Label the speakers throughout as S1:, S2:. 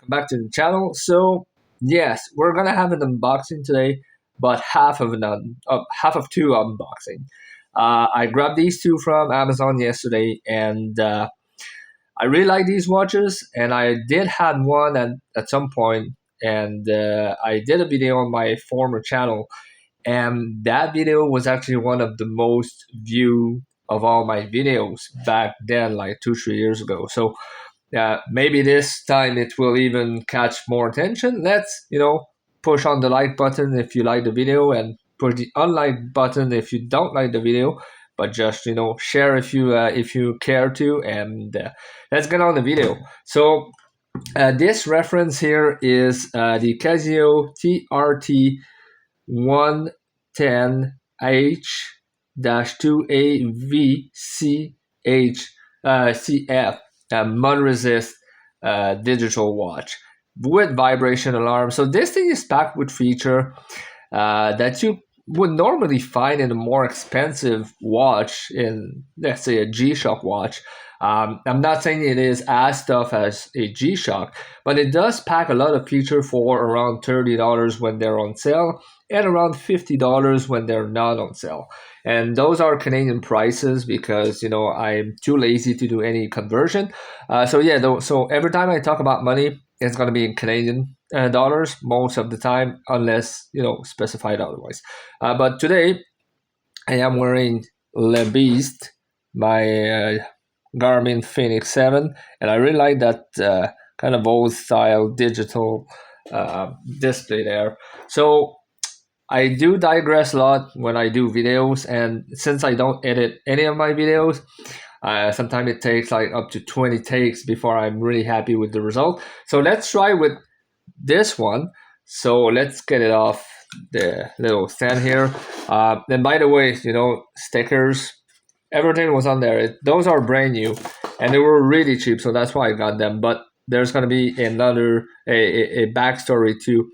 S1: back to the channel. So yes, we're gonna have an unboxing today, but half of two unboxing. I grabbed these two from Amazon yesterday, and I really like these watches. And I did have one at some point, and I did a video on my former channel, and that video was actually one of the most viewed of all my videos back then, like 2 3 years ago. So maybe this time it will even catch more attention. Let's, push on the like button if you like the video, and push the unlike button if you don't like the video. But just share if you care to, and let's get on the video. So this reference here is the Casio TRT 110H 2AVCH CF mud resist digital watch with vibration alarm. So this thing is packed with feature that you would normally find in a more expensive watch, in let's say a G-Shock watch. I'm not saying it is as tough as a G-Shock, but it does pack a lot of feature for around $30 when they're on sale, and around $50 when they're not on sale. And those are Canadian prices because I'm too lazy to do any conversion. So every time I talk about money, it's going to be in Canadian dollars most of the time, unless specified otherwise. But today I am wearing Le Beast, my Garmin Phoenix 7, and I really like that kind of old style digital display there. So I do digress a lot when I do videos, and since I don't edit any of my videos, sometimes it takes like up to 20 takes before I'm really happy with the result. So let's try with this one. So let's get it off the little stand here. And by the way, stickers, everything was on there. Those are brand new, and they were really cheap, so that's why I got them. But there's going to be a backstory to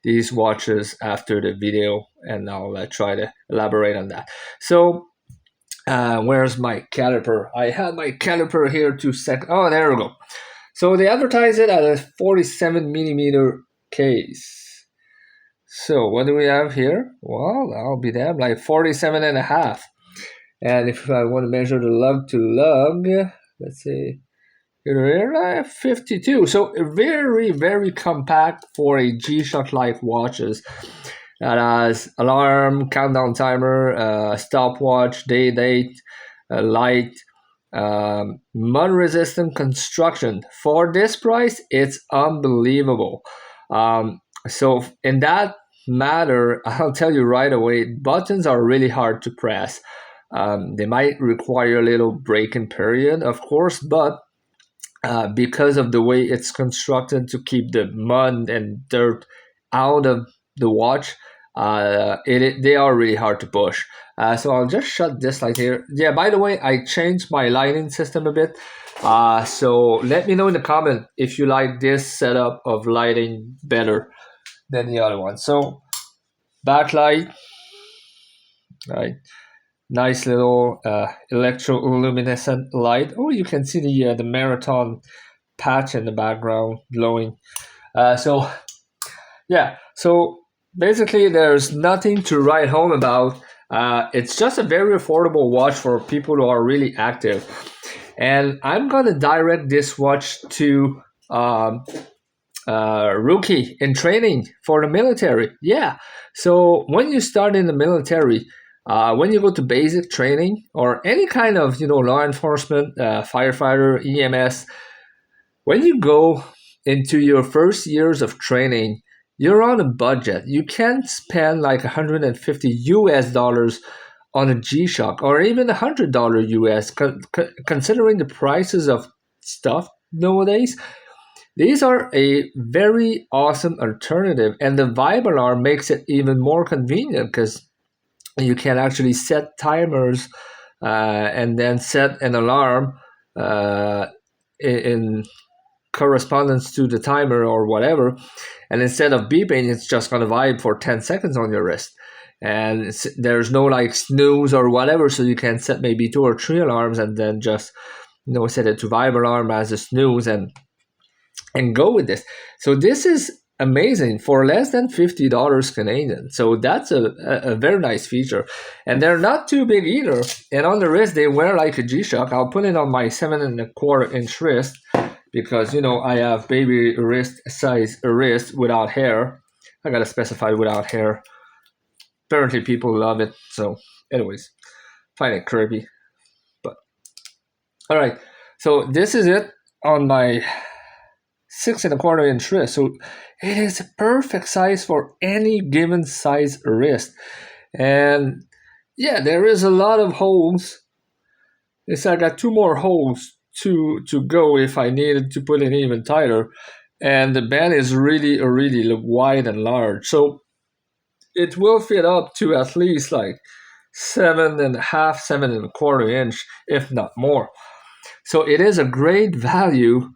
S1: these watches after the video, and I'll try to elaborate on that. So where's my caliper? I had my caliper here oh, there we go. So they advertise it at a 47 millimeter case. So what do we have here? Well, I'll be damned, like 47 and a half. And if I want to measure the lug to lug, let's see, here 52. So very, very compact for a G-Shock like watches. That has alarm, countdown timer, stopwatch, date, light, mud resistant construction. For this price, it's unbelievable. So in that matter, I'll tell you right away, buttons are really hard to press. They might require a little break-in period, of course, but because of the way it's constructed to keep the mud and dirt out of the watch, they are really hard to push. So I'll just shut this light here. Yeah, by the way, I changed my lighting system a bit. So let me know in the comment if you like this setup of lighting better than the other one. So backlight, right? Nice little electroluminescent light. Oh, you can see the marathon patch in the background glowing. So basically there's nothing to write home about. It's just a very affordable watch for people who are really active. And I'm gonna direct this watch to rookie in training for the military. Yeah. So when you start in the military, when you go to basic training or any kind of law enforcement, firefighter, EMS, when you go into your first years of training, you're on a budget. You can't spend like $150 on a G-Shock, or even $100 US, considering the prices of stuff nowadays. These are a very awesome alternative, and the Vibe Alarm makes it even more convenient because you can actually set timers and then set an alarm in correspondence to the timer or whatever. And instead of beeping, it's just going to vibe for 10 seconds on your wrist. And there's no like snooze or whatever, so you can set maybe 2 or 3 alarms and then just set it to vibe alarm as a snooze. And and go with this. So this is amazing for less than $50 Canadian. So that's a very nice feature. And they're not too big either. And on the wrist, they wear like a G-Shock. I'll put it on my 7.25 inch wrist because, I have baby wrist size wrist without hair. I got to specify without hair. Apparently people love it. So anyways, find it creepy. But all right. So this is it on my 6.25 inch wrist. So it is a perfect size for any given size wrist. And yeah, there is a lot of holes. It's I got two more holes to go if I needed to put it even tighter. And the band is really wide and large. So it will fit up to at least like 7.5, 7.25 inch, if not more. So it is a great value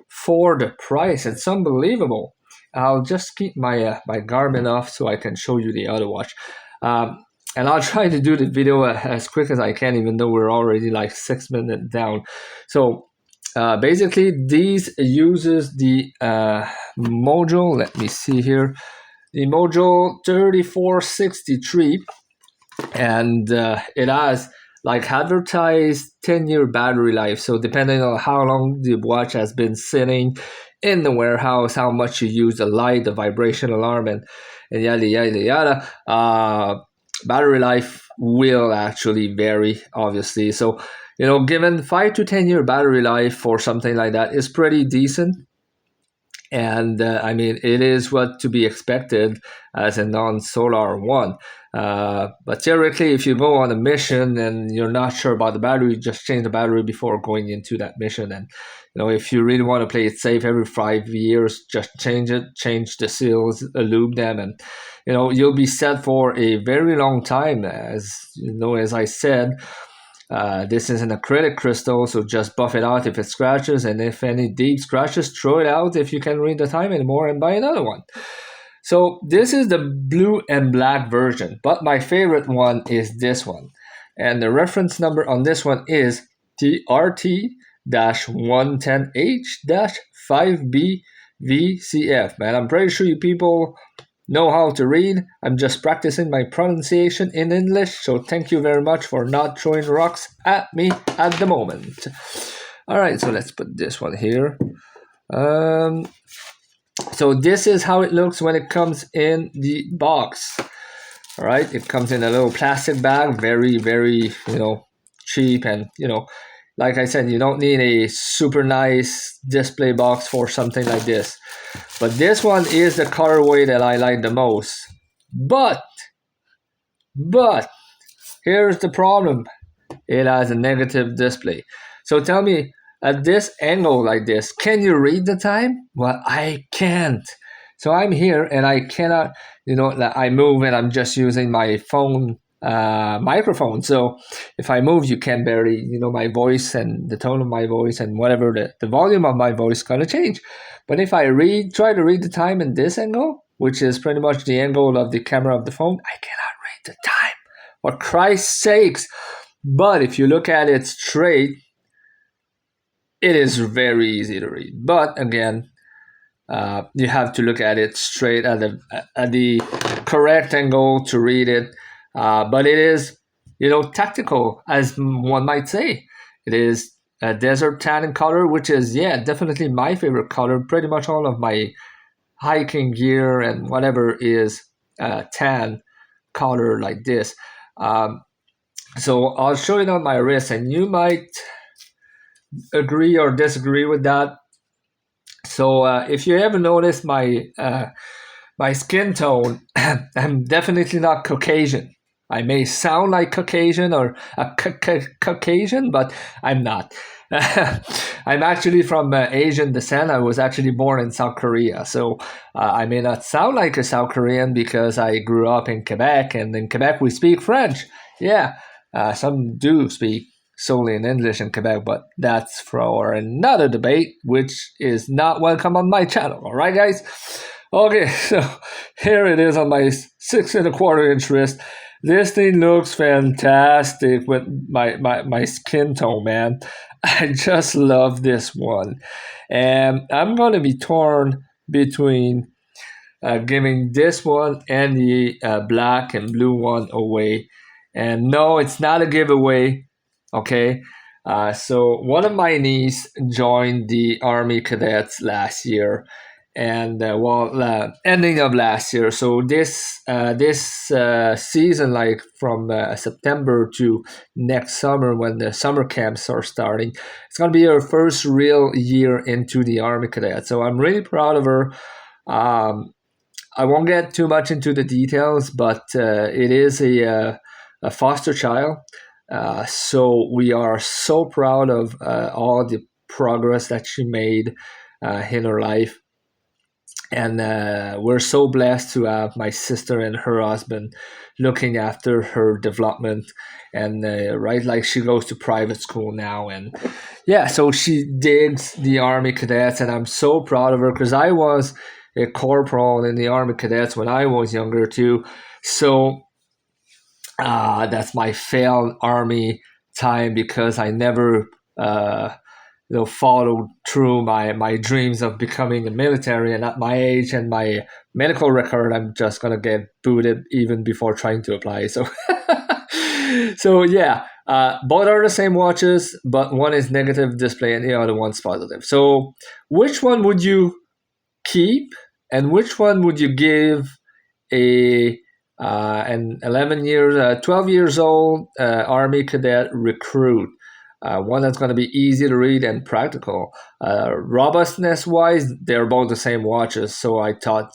S1: for the price. It's unbelievable. I'll just keep my Garmin off so I can show you the other watch. And I'll try to do the video as quick as I can, even though we're already like 6 minutes down. So basically, these uses the module. Let me see here. The module 3463, and it has like advertised 10-year battery life. So depending on how long the watch has been sitting in the warehouse, how much you use the light, the vibration alarm, and yada yada yada, battery life will actually vary, obviously. So given 5 to 10-year battery life for something like that is pretty decent. And I mean, it is what to be expected as a non-solar one. But theoretically, if you go on a mission and you're not sure about the battery, just change the battery before going into that mission. And if you really want to play it safe, every 5 years, just change it, change the seals, lube them, and you'll be set for a very long time. As as I said. This is an acrylic crystal, so just buff it out if it scratches, and if any deep scratches, throw it out if you can't read the time anymore and buy another one. So this is the blue and black version, but my favorite one is this one. And the reference number on this one is TRT-110H-5BVCF. Man, I'm pretty sure you people know how to read. I'm just practicing my pronunciation in English, so thank you very much for not throwing rocks at me at the moment. All right, so let's put this one here. So this is how it looks when it comes in the box. All right, it comes in a little plastic bag, very cheap, and like I said, you don't need a super nice display box for something like this. But this one is the colorway that I like the most. But here's the problem. It has a negative display. So tell me, at this angle like this, can you read the time? Well, I can't. So I'm here and I cannot, I move and I'm just using my phone microphone. So if I move, you can barely, my voice and the tone of my voice and whatever the volume of my voice is going to change. But if I try to read the time in this angle, which is pretty much the angle of the camera of the phone, I cannot read the time. For Christ's sakes. But if you look at it straight, it is very easy to read. But again, you have to look at it straight at the correct angle to read it. But it is, tactical, as one might say. It is a desert tan in color, which is, definitely my favorite color. Pretty much all of my hiking gear and whatever is tan color like this. So I'll show it on my wrist, and you might agree or disagree with that. So if you ever notice my skin tone, I'm definitely not Caucasian. I may sound like Caucasian or a Caucasian, but I'm not. I'm actually from Asian descent. I was actually born in South Korea. So I may not sound like a South Korean because I grew up in Quebec, and in Quebec we speak French. Yeah, some do speak solely in English in Quebec, but that's for another debate, which is not welcome on my channel. All right, guys? Okay, so here it is on my 6.25 inch wrist. This thing looks fantastic with my skin tone, man. I just love this one. And I'm going to be torn between giving this one and the black and blue one away. And no, it's not a giveaway. Okay. So one of my niece joined the Army Cadets last year, and ending of last year. So this season, like from September to next summer, when the summer camps are starting, it's gonna be her first real year into the Army Cadet. So I'm really proud of her. Um, I won't get too much into the details, but it is a foster child. So we are so proud of all the progress that she made in her life. And we're so blessed to have my sister and her husband looking after her development. And right, like she goes to private school now. And yeah, so she digs the Army Cadets. And I'm so proud of her because I was a corporal in the Army Cadets when I was younger too. So that's my failed Army time because I never followed through my dreams of becoming a military. And at my age and my medical record, I'm just gonna get booted even before trying to apply. So so yeah, both are the same watches, but one is negative display and the other one's positive. So which one would you keep, and which one would you give a an 11 years, 12 years old Army cadet recruit? One that's going to be easy to read and practical. Robustness wise, they're both the same watches. So I thought,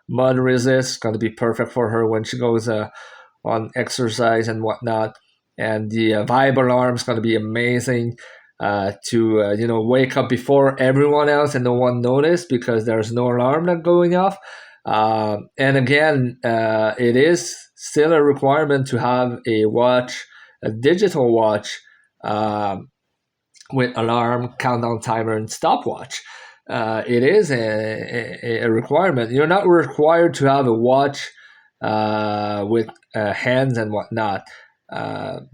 S1: mud resist is going to be perfect for her when she goes on exercise and whatnot. And the vibe alarm is going to be amazing to wake up before everyone else and no one notice because there's no alarm that going off. And again, it is still a requirement to have a watch, a digital watch, with alarm, countdown timer, and stopwatch. It is a requirement. You're not required to have a watch with hands and whatnot.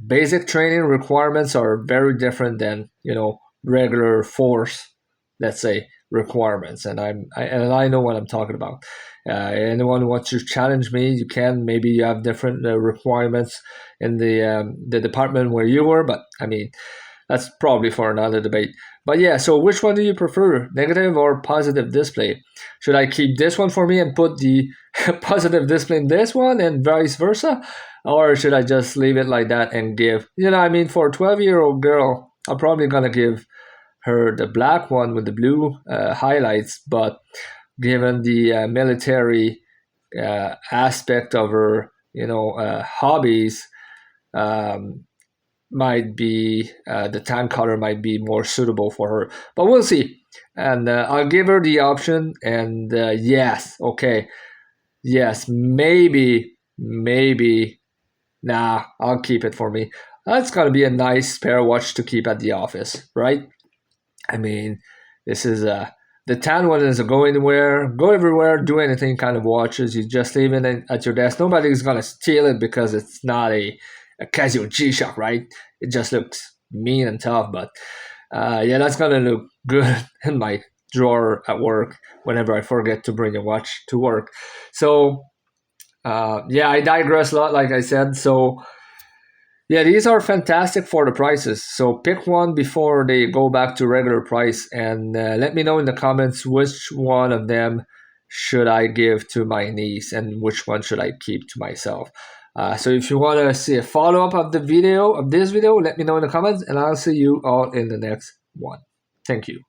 S1: Basic training requirements are very different than regular force, let's say, requirements. And I know what I'm talking about. Anyone who wants to challenge me, you can. Maybe you have different requirements in the department where you were, but I mean that's probably for another debate. But yeah, so which one do you prefer, negative or positive display? Should I keep this one for me and put the positive display in this one and vice versa? Or should I just leave it like that and give, for a 12-year-old girl, I'm probably going to give her the black one with the blue highlights. But given the military aspect of her, hobbies, um, might be the tan color might be more suitable for her, but we'll see. And I'll give her the option. And yes, okay, yes, maybe, nah, I'll keep it for me. That's gonna be a nice spare watch to keep at the office, right? I mean, this is the tan one is a go anywhere, go everywhere, do anything kind of watches. You just leave it at your desk. Nobody's gonna steal it because it's not a Casio G-Shock, right? It just looks mean and tough, but yeah, that's gonna look good in my drawer at work whenever I forget to bring a watch to work. So yeah, I digress a lot, like I said. So yeah, these are fantastic for the prices. So pick one before they go back to regular price, and let me know in the comments which one of them should I give to my niece and which one should I keep to myself. So if you want to see a follow up of this video, let me know in the comments, and I'll see you all in the next one. Thank you.